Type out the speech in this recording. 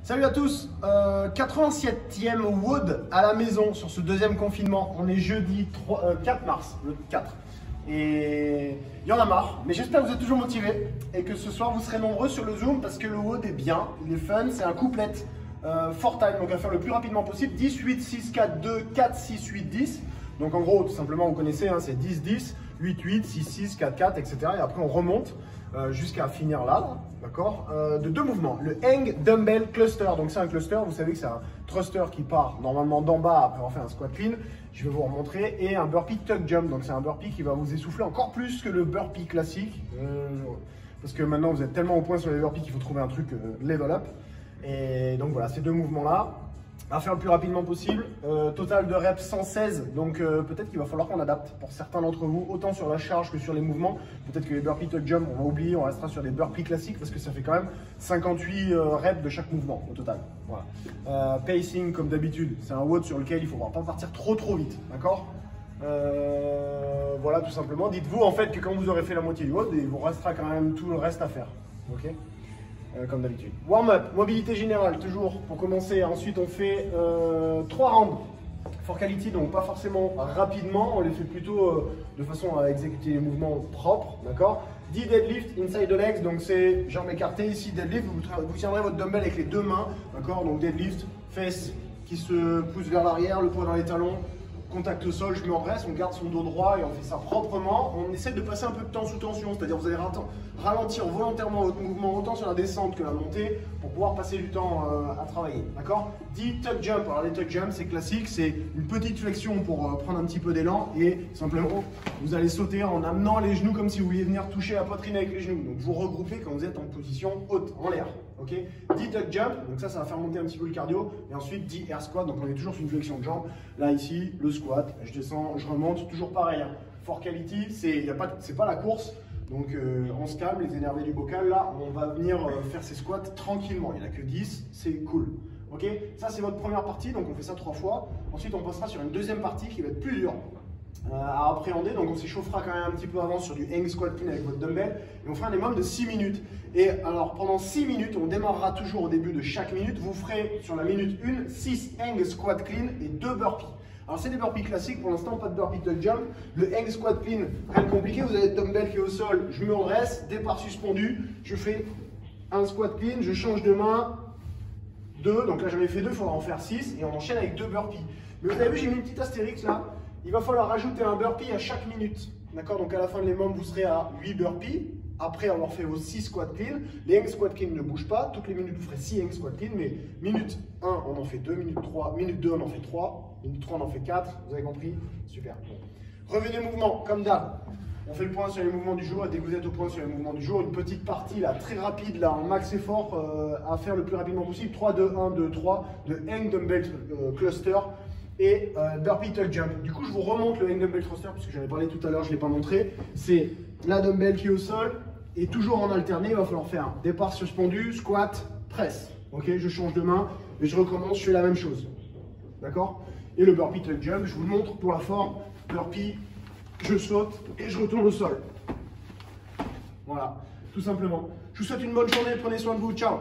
Salut à tous, 87e WOD à la maison sur ce deuxième confinement. On est jeudi 4 mars, le 4. Et il y en a marre, mais j'espère que vous êtes toujours motivés et que ce soir vous serez nombreux sur le Zoom parce que le WOD est bien, il est fun, c'est un couplet four time, donc à faire le plus rapidement possible. 10, 8, 6, 4, 2, 4, 6, 8, 10. Donc en gros, tout simplement, vous connaissez, hein, c'est 10, 10, 8, 8, 6, 6, 4, 4, etc. Et après on remonte jusqu'à finir là, d'accord, de deux mouvements. Le Hang Dumbbell Cluster, donc c'est un cluster, vous savez que c'est un thruster qui part normalement d'en bas après avoir fait un squat clean, je vais vous remontrer, et un burpee tuck jump, donc c'est un burpee qui va vous essouffler encore plus que le burpee classique, parce que maintenant vous êtes tellement au point sur les burpees qu'il faut trouver un truc level up. Et donc voilà, ces deux mouvements-là, à faire le plus rapidement possible. Total de reps 116, donc peut-être qu'il va falloir qu'on adapte pour certains d'entre vous, autant sur la charge que sur les mouvements. Peut-être que les burpees tuck jump, on va oublier, on restera sur des burpees classiques parce que ça fait quand même 58 reps de chaque mouvement au total. Voilà. Pacing comme d'habitude, c'est un WOD sur lequel il ne faudra pas partir trop vite, d'accord. Voilà, tout simplement. Dites-vous en fait que quand vous aurez fait la moitié du WOD, il vous restera quand même tout le reste à faire, ok. Comme d'habitude. Warm-up, mobilité générale, toujours pour commencer. Ensuite, on fait 3 rounds for quality, donc pas forcément rapidement. On les fait plutôt de façon à exécuter les mouvements propres, d'accord. 10 deadlift inside the legs, donc c'est jambes écartées. Ici, deadlift, vous tiendrez votre dumbbell avec les deux mains, d'accord. Donc deadlift, fesses qui se poussent vers l'arrière, le poids dans les talons. Contact au sol, je me redresse, on garde son dos droit et on fait ça proprement. On essaie de passer un peu de temps sous tension, c'est-à-dire vous allez ralentir volontairement votre mouvement autant sur la descente que la montée pour pouvoir passer du temps à travailler, d'accord. 10 tuck jump, alors les tuck jump c'est classique, c'est une petite flexion pour prendre un petit peu d'élan et simplement vous allez sauter en amenant les genoux comme si vous vouliez venir toucher la poitrine avec les genoux. Donc vous regroupez quand vous êtes en position haute, en l'air, ok. 10 tuck jump, donc ça va faire monter un petit peu le cardio, et ensuite 10 air squat, donc on est toujours sur une flexion de jambe. Là ici, le squat, je descends, je remonte, toujours pareil, hein. For quality, c'est pas la course. Donc on se calme, les énervés du bocal, là, on va venir faire ces squats tranquillement. Il n'y en a que 10, c'est cool. Ok, ça c'est votre première partie, donc on fait ça 3 fois. Ensuite on passera sur une deuxième partie qui va être plus dure à appréhender. Donc on s'échauffera quand même un petit peu avant sur du hang squat clean avec votre dumbbell. Et on fera un minimum de 6 minutes. Et alors pendant 6 minutes, on démarrera toujours au début de chaque minute. Vous ferez sur la minute 1, 6 hang squat clean et 2 burpees. Alors c'est des burpees classiques, pour l'instant pas de burpee tuck jump. Le hang squat clean, rien de compliqué, vous avez le dumbbell qui est au sol, je me redresse, départ suspendu, je fais un squat clean, je change de main, 2, donc là j'en ai fait 2, il faudra en faire 6 et on enchaîne avec 2 burpees. Mais vous avez vu, j'ai mis une petite astérix là, il va falloir rajouter un burpee à chaque minute. D'accord, donc à la fin de l'émum, vous serez à 8 burpees. Après avoir fait vos 6 squat clean, les hang squat clean ne bougent pas. Toutes les minutes, vous ferez 6 hang squat clean, mais minute 1, on en fait 2, minute 3, minute 2, on en fait 3, minute 3, on en fait 4. Vous avez compris? Super. Bon. Revenez mouvement, comme d'hab. On fait le point sur les mouvements du jour. Et dès que vous êtes au point sur les mouvements du jour, une petite partie là, très rapide, là, en max effort, à faire le plus rapidement possible. 3, 2, 1, 2, 3, de hang dumbbell cluster. Et burpee tuck jump. Du coup, je vous remonte le hang dumbbell thruster puisque j'en ai parlé tout à l'heure, je ne l'ai pas montré. C'est la dumbbell qui est au sol et toujours en alterné. Il va falloir faire départ suspendu, squat, presse. Ok, je change de main et je recommence. Je fais la même chose. D'accord. Et le burpee tuck jump, je vous le montre pour la forme. Burpee, je saute et je retourne au sol. Voilà, tout simplement. Je vous souhaite une bonne journée. Prenez soin de vous. Ciao.